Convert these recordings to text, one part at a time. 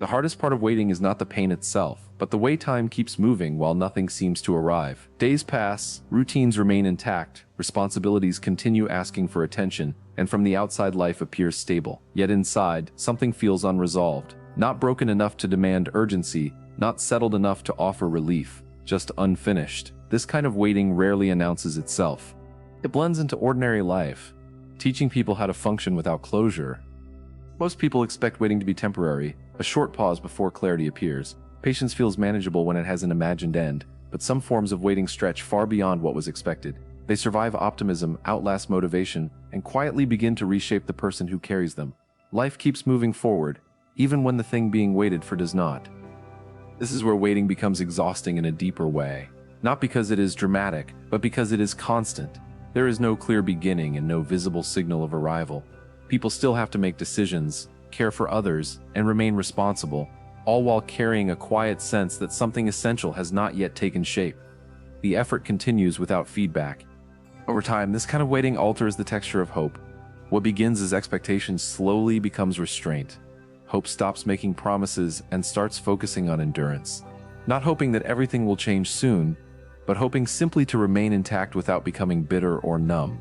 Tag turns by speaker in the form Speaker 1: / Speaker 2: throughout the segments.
Speaker 1: The hardest part of waiting is not the pain itself, but the way time keeps moving while nothing seems to arrive. Days pass, routines remain intact, responsibilities continue asking for attention, and from the outside life appears stable. Yet inside, something feels unresolved. Not broken enough to demand urgency, not settled enough to offer relief, just unfinished. This kind of waiting rarely announces itself. It blends into ordinary life, teaching people how to function without closure. Most people expect waiting to be temporary, a short pause before clarity appears. Patience feels manageable when it has an imagined end, but some forms of waiting stretch far beyond what was expected. They survive optimism, outlast motivation, and quietly begin to reshape the person who carries them. Life keeps moving forward, even when the thing being waited for does not. This is where waiting becomes exhausting in a deeper way. Not because it is dramatic, but because it is constant. There is no clear beginning and no visible signal of arrival. People still have to make decisions, care for others, and remain responsible, all while carrying a quiet sense that something essential has not yet taken shape. The effort continues without feedback. Over time, this kind of waiting alters the texture of hope. What begins as expectation slowly becomes restraint. Hope stops making promises and starts focusing on endurance. Not hoping that everything will change soon, but hoping simply to remain intact without becoming bitter or numb.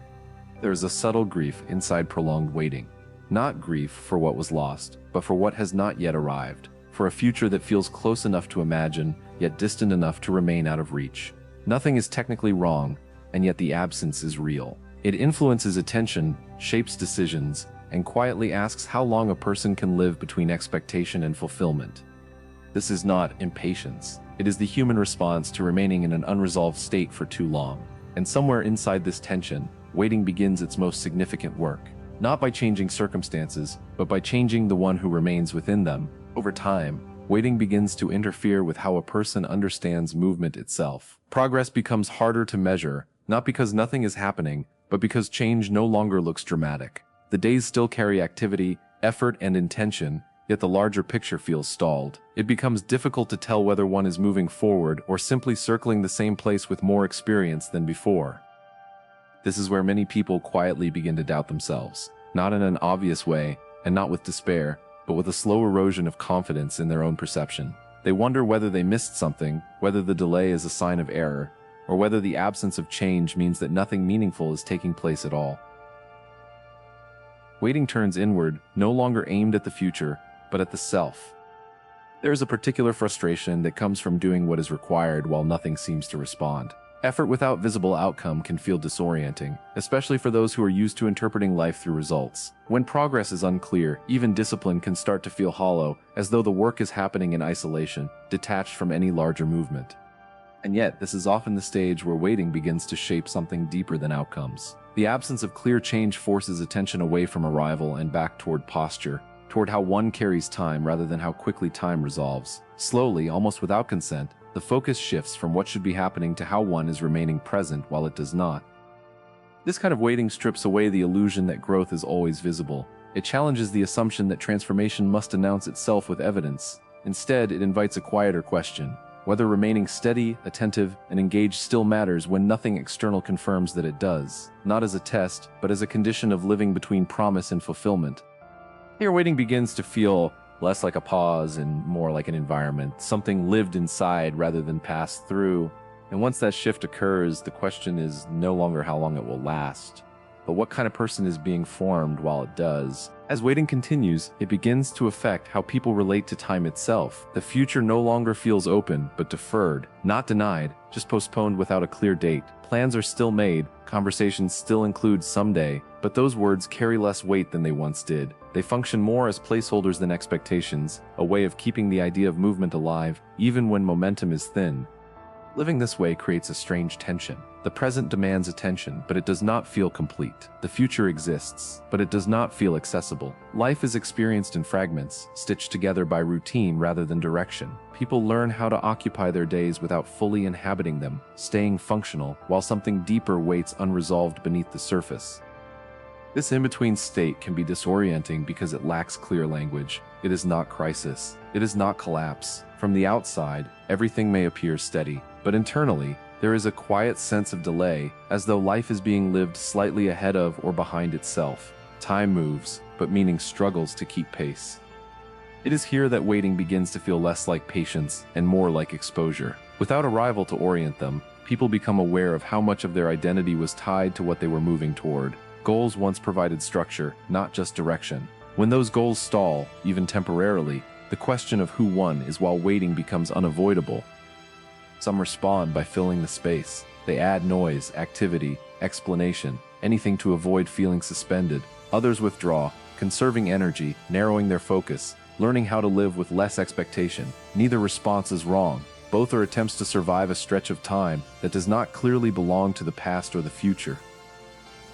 Speaker 1: There is a subtle grief inside prolonged waiting. Not grief for what was lost, but for what has not yet arrived, for a future that feels close enough to imagine, yet distant enough to remain out of reach. Nothing is technically wrong, and yet the absence is real. It influences attention, shapes decisions, and quietly asks how long a person can live between expectation and fulfillment. This is not impatience. It is the human response to remaining in an unresolved state for too long. And somewhere inside this tension, waiting begins its most significant work. Not by changing circumstances, but by changing the one who remains within them. Over time, waiting begins to interfere with how a person understands movement itself. Progress becomes harder to measure, not because nothing is happening, but because change no longer looks dramatic. The days still carry activity, effort, and intention, yet the larger picture feels stalled. It becomes difficult to tell whether one is moving forward or simply circling the same place with more experience than before. This is where many people quietly begin to doubt themselves, not in an obvious way, and not with despair, but with a slow erosion of confidence in their own perception. They wonder whether they missed something, whether the delay is a sign of error, or whether the absence of change means that nothing meaningful is taking place at all. Waiting turns inward, no longer aimed at the future, but at the self. There is a particular frustration that comes from doing what is required while nothing seems to respond. Effort without visible outcome can feel disorienting, especially for those who are used to interpreting life through results. When progress is unclear, even discipline can start to feel hollow, as though the work is happening in isolation, detached from any larger movement. And yet, this is often the stage where waiting begins to shape something deeper than outcomes. The absence of clear change forces attention away from arrival and back toward posture, toward how one carries time rather than how quickly time resolves. Slowly, almost without consent, the focus shifts from what should be happening to how one is remaining present while it does not. This kind of waiting strips away the illusion that growth is always visible. It challenges the assumption that transformation must announce itself with evidence. Instead, it invites a quieter question: whether remaining steady, attentive, and engaged still matters when nothing external confirms that it does, not as a test, but as a condition of living between promise and fulfillment. Here, waiting begins to feel less like a pause and more like an environment, something lived inside rather than passed through. And once that shift occurs, the question is no longer how long it will last, but what kind of person is being formed while it does. As waiting continues, it begins to affect how people relate to time itself. The future no longer feels open, but deferred, not denied, just postponed without a clear date. Plans are still made, conversations still include someday, but those words carry less weight than they once did. They function more as placeholders than expectations, a way of keeping the idea of movement alive, even when momentum is thin. Living this way creates a strange tension. The present demands attention, but it does not feel complete. The future exists, but it does not feel accessible. Life is experienced in fragments, stitched together by routine rather than direction. People learn how to occupy their days without fully inhabiting them, staying functional, while something deeper waits unresolved beneath the surface. This in-between state can be disorienting because it lacks clear language. It is not crisis. It is not collapse. From the outside, everything may appear steady, but internally, there is a quiet sense of delay, as though life is being lived slightly ahead of or behind itself. Time moves, but meaning struggles to keep pace. It is here that waiting begins to feel less like patience and more like exposure. Without a rival to orient them, people become aware of how much of their identity was tied to what they were moving toward. Goals once provided structure, not just direction. When those goals stall, even temporarily, the question of who won is while waiting becomes unavoidable. Some respond by filling the space. They add noise, activity, explanation, anything to avoid feeling suspended. Others withdraw, conserving energy, narrowing their focus, learning how to live with less expectation. Neither response is wrong. Both are attempts to survive a stretch of time that does not clearly belong to the past or the future.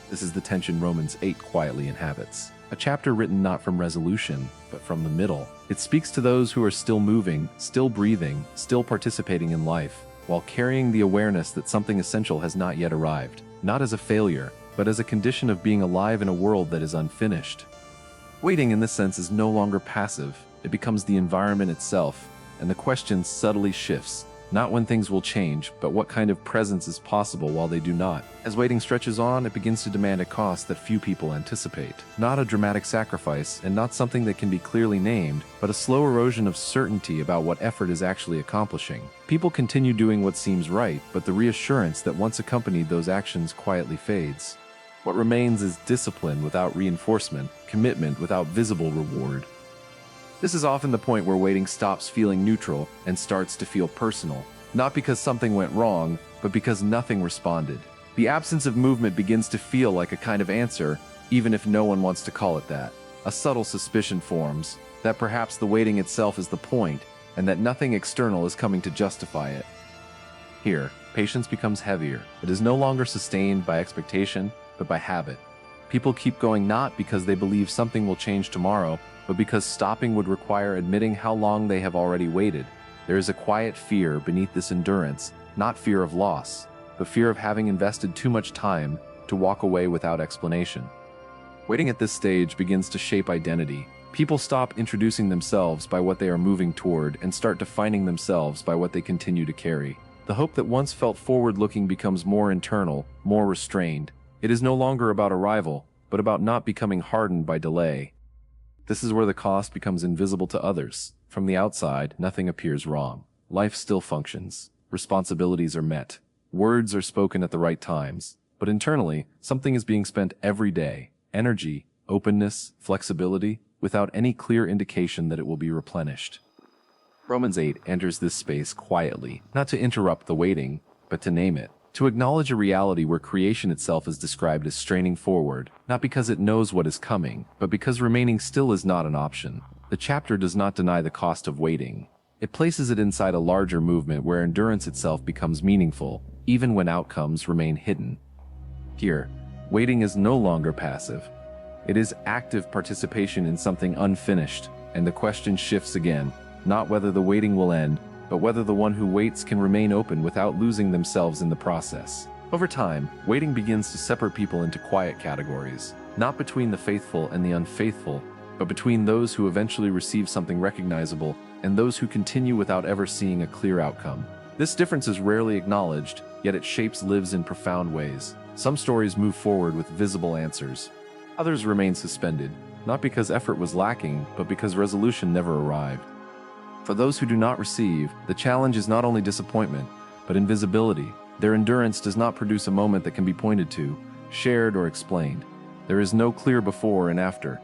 Speaker 1: This is the tension Romans 8 quietly inhabits. A chapter written not from resolution, but from the middle. It speaks to those who are still moving, still breathing, still participating in life, while carrying the awareness that something essential has not yet arrived. Not as a failure, but as a condition of being alive in a world that is unfinished. Waiting in this sense is no longer passive. It becomes the environment itself, and the question subtly shifts. Not when things will change, but what kind of presence is possible while they do not. As waiting stretches on, it begins to demand a cost that few people anticipate. Not a dramatic sacrifice, and not something that can be clearly named, but a slow erosion of certainty about what effort is actually accomplishing. People continue doing what seems right, but the reassurance that once accompanied those actions quietly fades. What remains is discipline without reinforcement, commitment without visible reward. This is often the point where waiting stops feeling neutral and starts to feel personal, not because something went wrong, but because nothing responded. The absence of movement begins to feel like a kind of answer, even if no one wants to call it that. A subtle suspicion forms that perhaps the waiting itself is the point, and that nothing external is coming to justify it. Here, patience becomes heavier. It is no longer sustained by expectation, but by habit. People keep going not because they believe something will change tomorrow, but because stopping would require admitting how long they have already waited. There is a quiet fear beneath this endurance, not fear of loss, but fear of having invested too much time to walk away without explanation. Waiting at this stage begins to shape identity. People stop introducing themselves by what they are moving toward and start defining themselves by what they continue to carry. The hope that once felt forward-looking becomes more internal, more restrained. It is no longer about arrival, but about not becoming hardened by delay. This is where the cost becomes invisible to others. From the outside, nothing appears wrong. Life still functions. Responsibilities are met. Words are spoken at the right times. But internally, something is being spent every day. Energy, openness, flexibility, without any clear indication that it will be replenished. Romans 8 enters this space quietly, not to interrupt the waiting, but to name it. To acknowledge a reality where creation itself is described as straining forward, not because it knows what is coming, but because remaining still is not an option. The chapter does not deny the cost of waiting. It places it inside a larger movement where endurance itself becomes meaningful, even when outcomes remain hidden. Here, waiting is no longer passive. It is active participation in something unfinished, and the question shifts again, not whether the waiting will end, but whether the one who waits can remain open without losing themselves in the process. Over time, waiting begins to separate people into quiet categories, not between the faithful and the unfaithful, but between those who eventually receive something recognizable and those who continue without ever seeing a clear outcome. This difference is rarely acknowledged, yet it shapes lives in profound ways. Some stories move forward with visible answers. Others remain suspended, not because effort was lacking, but because resolution never arrived. For those who do not receive, the challenge is not only disappointment, but invisibility. Their endurance does not produce a moment that can be pointed to, shared, or explained. There is no clear before and after.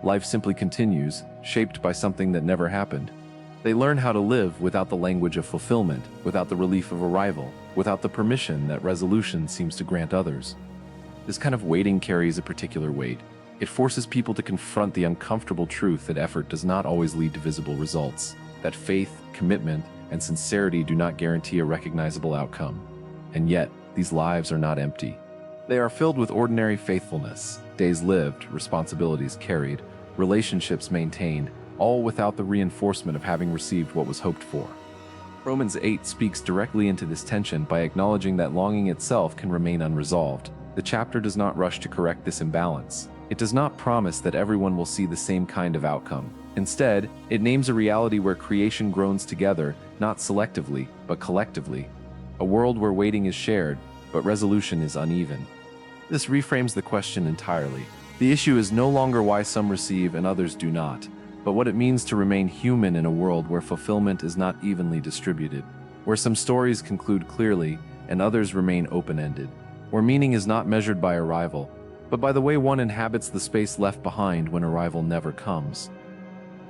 Speaker 1: Life simply continues, shaped by something that never happened. They learn how to live without the language of fulfillment, without the relief of arrival, without the permission that resolution seems to grant others. This kind of waiting carries a particular weight. It forces people to confront the uncomfortable truth that effort does not always lead to visible results. That faith, commitment, and sincerity do not guarantee a recognizable outcome. And yet, these lives are not empty. They are filled with ordinary faithfulness, days lived, responsibilities carried, relationships maintained, all without the reinforcement of having received what was hoped for. Romans 8 speaks directly into this tension by acknowledging that longing itself can remain unresolved. The chapter does not rush to correct this imbalance. It does not promise that everyone will see the same kind of outcome. Instead, it names a reality where creation groans together, not selectively, but collectively. A world where waiting is shared, but resolution is uneven. This reframes the question entirely. The issue is no longer why some receive and others do not, but but what it means to remain human in a world where fulfillment is not evenly distributed, where some stories conclude clearly and others remain open-ended, where meaning is not measured by arrival, but by the way one inhabits the space left behind when arrival never comes.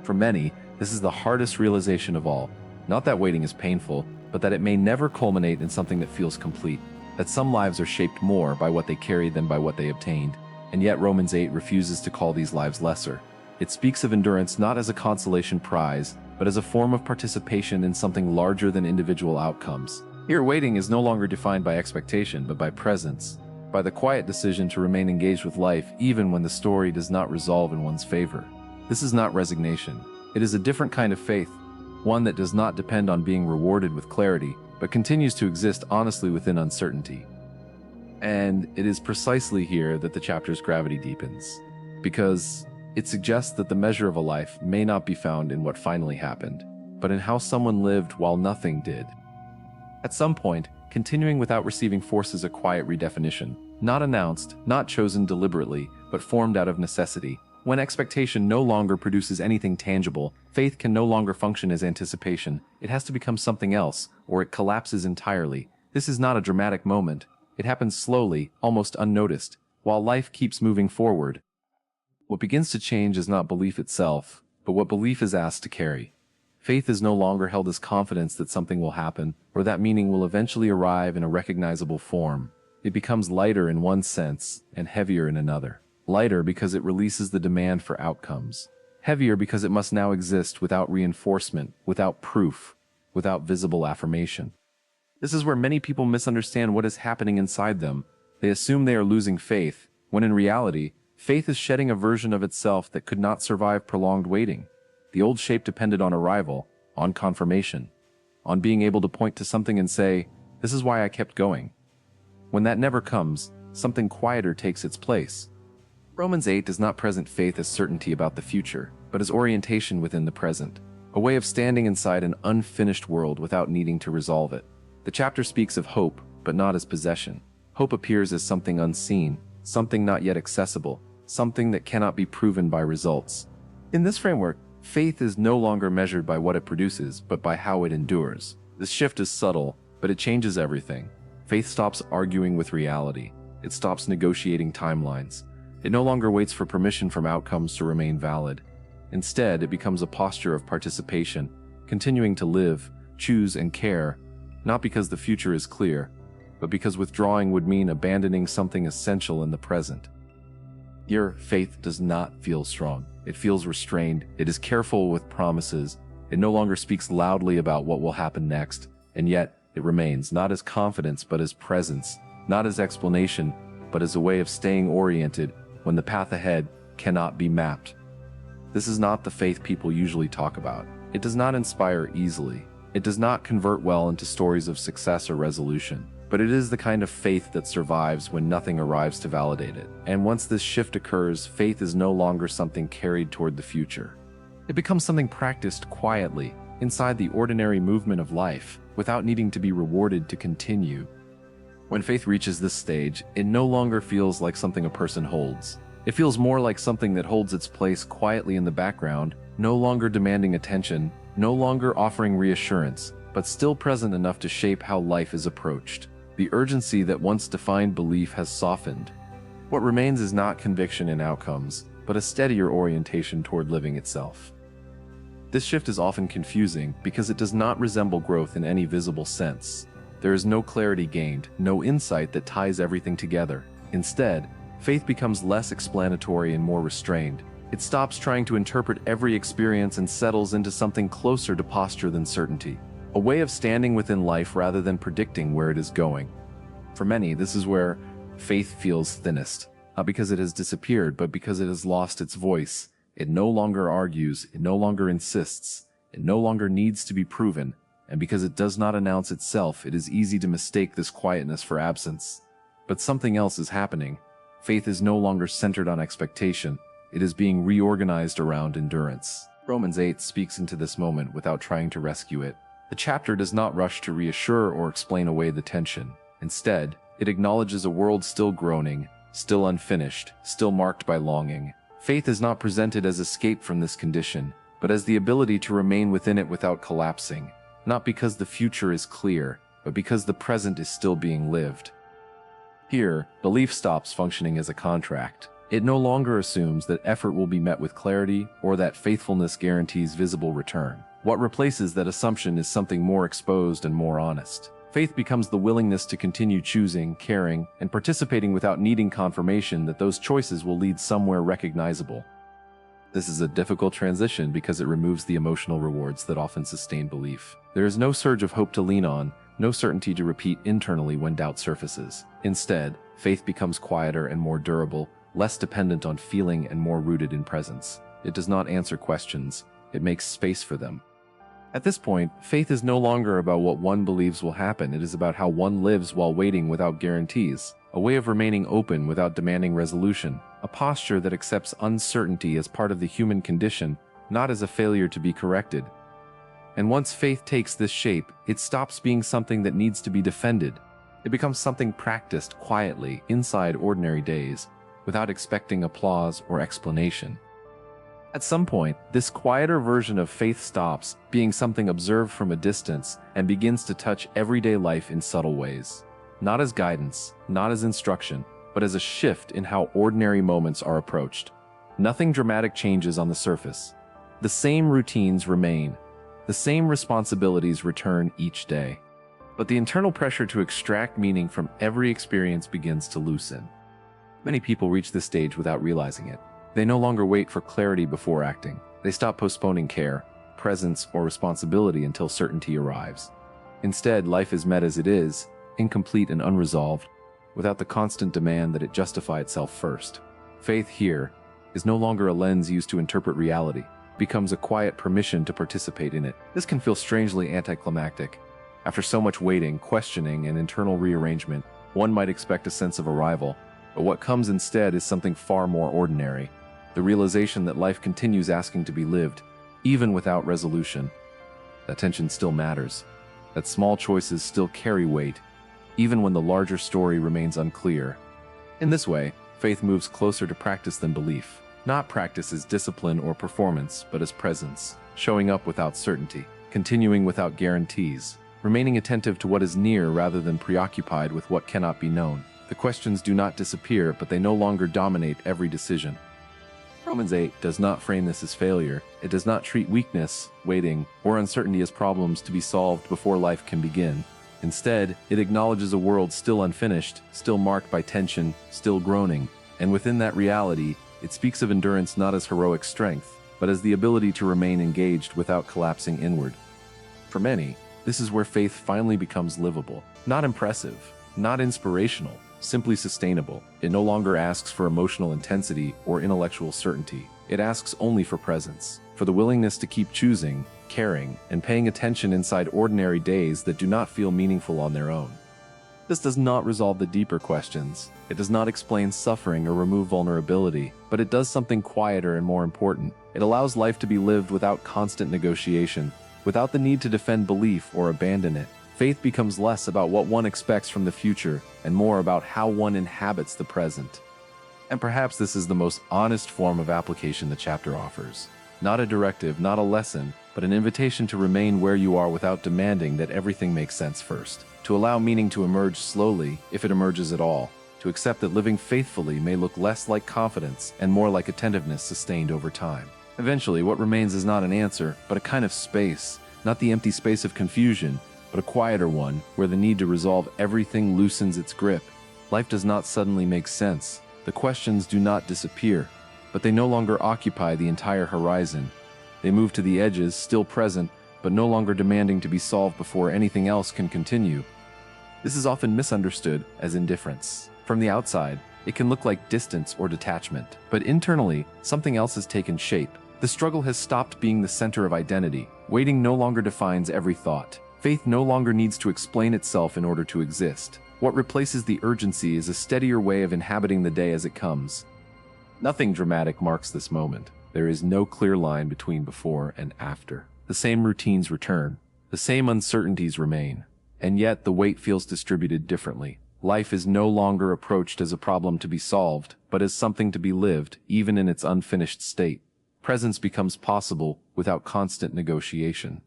Speaker 1: For many, this is the hardest realization of all. Not that waiting is painful, but that it may never culminate in something that feels complete, that some lives are shaped more by what they carried than by what they obtained. And yet Romans 8 refuses to call these lives lesser. It speaks of endurance not as a consolation prize, but as a form of participation in something larger than individual outcomes. Here, waiting is no longer defined by expectation, but by presence, by the quiet decision to remain engaged with life even when the story does not resolve in one's favor. This is not resignation. It is a different kind of faith, one that does not depend on being rewarded with clarity, but continues to exist honestly within uncertainty. And it is precisely here that the chapter's gravity deepens, because it suggests that the measure of a life may not be found in what finally happened, but in how someone lived while nothing did. At some point, continuing without receiving forces a quiet redefinition, not announced, not chosen deliberately, but formed out of necessity. When expectation no longer produces anything tangible, faith can no longer function as anticipation. It has to become something else, or it collapses entirely. This is not a dramatic moment. It happens slowly, almost unnoticed, while life keeps moving forward. What begins to change is not belief itself, but what belief is asked to carry. Faith is no longer held as confidence that something will happen, or that meaning will eventually arrive in a recognizable form. It becomes lighter in one sense, and heavier in another. Lighter because it releases the demand for outcomes. Heavier because it must now exist without reinforcement, without proof, without visible affirmation. This is where many people misunderstand what is happening inside them. They assume they are losing faith, when in reality, faith is shedding a version of itself that could not survive prolonged waiting. The old shape depended on arrival, on confirmation, on being able to point to something and say, "This is why I kept going." When that never comes, something quieter takes its place. Romans 8 does not present faith as certainty about the future, but as orientation within the present, a way of standing inside an unfinished world without needing to resolve it. The chapter speaks of hope, but not as possession. Hope appears as something unseen, something not yet accessible, something that cannot be proven by results. In this framework, faith is no longer measured by what it produces, but by how it endures. This shift is subtle, but it changes everything. Faith stops arguing with reality. It stops negotiating timelines. It no longer waits for permission from outcomes to remain valid. Instead, it becomes a posture of participation, continuing to live, choose, and care, not because the future is clear, but because withdrawing would mean abandoning something essential in the present. Your faith does not feel strong. It feels restrained. It is careful with promises. It no longer speaks loudly about what will happen next, and yet it remains not as confidence but as presence, not as explanation but as a way of staying oriented when the path ahead cannot be mapped. This is not the faith people usually talk about. It does not inspire easily. It does not convert well into stories of success or resolution. But it is the kind of faith that survives when nothing arrives to validate it. And once this shift occurs, faith is no longer something carried toward the future. It becomes something practiced quietly, inside the ordinary movement of life, without needing to be rewarded to continue. When faith reaches this stage, it no longer feels like something a person holds. It feels more like something that holds its place quietly in the background, no longer demanding attention, no longer offering reassurance, but still present enough to shape how life is approached. The urgency that once defined belief has softened. What remains is not conviction in outcomes, but a steadier orientation toward living itself. This shift is often confusing because it does not resemble growth in any visible sense. There is no clarity gained, no insight that ties everything together. Instead, faith becomes less explanatory and more restrained. It stops trying to interpret every experience and settles into something closer to posture than certainty. A way of standing within life rather than predicting where it is going. For many, this is where faith feels thinnest, not because it has disappeared, but because it has lost its voice. It no longer argues, it no longer insists, it no longer needs to be proven, and because it does not announce itself, it is easy to mistake this quietness for absence. But something else is happening. Faith is no longer centered on expectation, it is being reorganized around endurance. Romans 8 speaks into this moment without trying to rescue it. The chapter does not rush to reassure or explain away the tension. Instead, it acknowledges a world still groaning, still unfinished, still marked by longing. Faith is not presented as escape from this condition. but as the ability to remain within it without collapsing, not because the future is clear, but because the present is still being lived. Here, belief stops functioning as a contract. It no longer assumes that effort will be met with clarity or that faithfulness guarantees visible return. What replaces that assumption is something more exposed and more honest. Faith becomes the willingness to continue choosing, caring, and participating without needing confirmation that those choices will lead somewhere recognizable. This is a difficult transition because it removes the emotional rewards that often sustain belief. There is no surge of hope to lean on, no certainty to repeat internally when doubt surfaces. Instead, faith becomes quieter and more durable, less dependent on feeling and more rooted in presence. It does not answer questions, it makes space for them. At this point, faith is no longer about what one believes will happen, it is about how one lives while waiting without guarantees, a way of remaining open without demanding resolution, a posture that accepts uncertainty as part of the human condition, not as a failure to be corrected. And once faith takes this shape, it stops being something that needs to be defended. It becomes something practiced quietly inside ordinary days, without expecting applause or explanation. At some point, this quieter version of faith stops being something observed from a distance and begins to touch everyday life in subtle ways. Not as guidance, not as instruction, but as a shift in how ordinary moments are approached. Nothing dramatic changes on the surface. The same routines remain. The same responsibilities return each day. But the internal pressure to extract meaning from every experience begins to loosen. Many people reach this stage without realizing it. They no longer wait for clarity before acting. They stop postponing care, presence, or responsibility until certainty arrives. Instead, life is met as it is, incomplete and unresolved, without the constant demand that it justify itself first. Faith here is no longer a lens used to interpret reality. It becomes a quiet permission to participate in it. This can feel strangely anticlimactic. After so much waiting, questioning, and internal rearrangement, one might expect a sense of arrival, but what comes instead is something far more ordinary. The realization that life continues asking to be lived, even without resolution. That tension still matters. That small choices still carry weight, even when the larger story remains unclear. In this way, faith moves closer to practice than belief. Not practice as discipline or performance, but as presence. Showing up without certainty, continuing without guarantees, remaining attentive to what is near rather than preoccupied with what cannot be known. The questions do not disappear, but they no longer dominate every decision. Romans 8 does not frame this as failure. It does not treat weakness, waiting, or uncertainty as problems to be solved before life can begin. Instead, it acknowledges a world still unfinished, still marked by tension, still groaning. And within that reality, it speaks of endurance not as heroic strength, but as the ability to remain engaged without collapsing inward. For many, this is where faith finally becomes livable. Not impressive, not inspirational, simply sustainable. It no longer asks for emotional intensity or intellectual certainty. It asks only for presence, for the willingness to keep choosing, caring, and paying attention inside ordinary days that do not feel meaningful on their own. This does not resolve the deeper questions. It does not explain suffering or remove vulnerability, but it does something quieter and more important. It allows life to be lived without constant negotiation, without the need to defend belief or abandon it. Faith becomes less about what one expects from the future and more about how one inhabits the present. And perhaps this is the most honest form of application the chapter offers. Not a directive, not a lesson, but an invitation to remain where you are without demanding that everything makes sense first. To allow meaning to emerge slowly, if it emerges at all. To accept that living faithfully may look less like confidence and more like attentiveness sustained over time. Eventually, what remains is not an answer, but a kind of space. Not the empty space of confusion, but a quieter one, where the need to resolve everything loosens its grip. Life does not suddenly make sense. The questions do not disappear, but they no longer occupy the entire horizon. They move to the edges, still present, but no longer demanding to be solved before anything else can continue. This is often misunderstood as indifference. From the outside, it can look like distance or detachment, but internally, something else has taken shape. The struggle has stopped being the center of identity. Waiting no longer defines every thought. Faith no longer needs to explain itself in order to exist. What replaces the urgency is a steadier way of inhabiting the day as it comes. Nothing dramatic marks this moment. There is no clear line between before and after. The same routines return. The same uncertainties remain. And yet the weight feels distributed differently. Life is no longer approached as a problem to be solved, but as something to be lived, even in its unfinished state. Presence becomes possible without constant negotiation.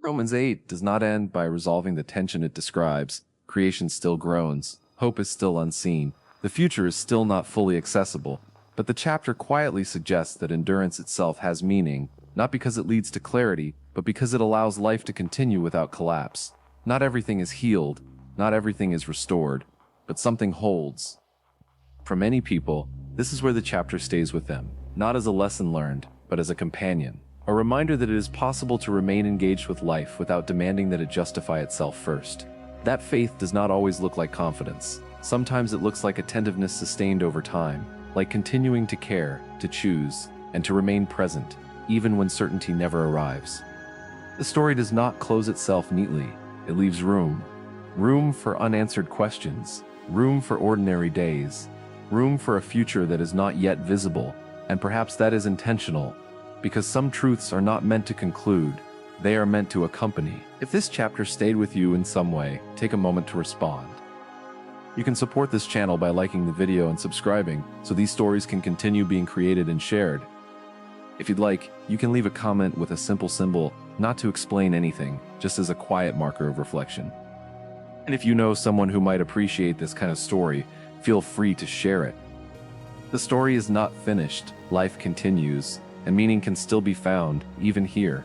Speaker 1: Romans 8 does not end by resolving the tension it describes. Creation still groans, hope is still unseen, the future is still not fully accessible, but the chapter quietly suggests that endurance itself has meaning, not because it leads to clarity, but because it allows life to continue without collapse. Not everything is healed, not everything is restored, but something holds. For many people, this is where the chapter stays with them, not as a lesson learned, but as a companion. A reminder that it is possible to remain engaged with life without demanding that it justify itself first. That faith does not always look like confidence. Sometimes it looks like attentiveness sustained over time, like continuing to care, to choose, and to remain present, even when certainty never arrives. The story does not close itself neatly. It leaves room. Room for unanswered questions, room for ordinary days, room for a future that is not yet visible, and perhaps that is intentional, because some truths are not meant to conclude, they are meant to accompany. If this chapter stayed with you in some way, take a moment to respond. You can support this channel by liking the video and subscribing, so these stories can continue being created and shared. If you'd like, you can leave a comment with a simple symbol, not to explain anything, just as a quiet marker of reflection. And if you know someone who might appreciate this kind of story, feel free to share it. The story is not finished, life continues, and meaning can still be found, even here.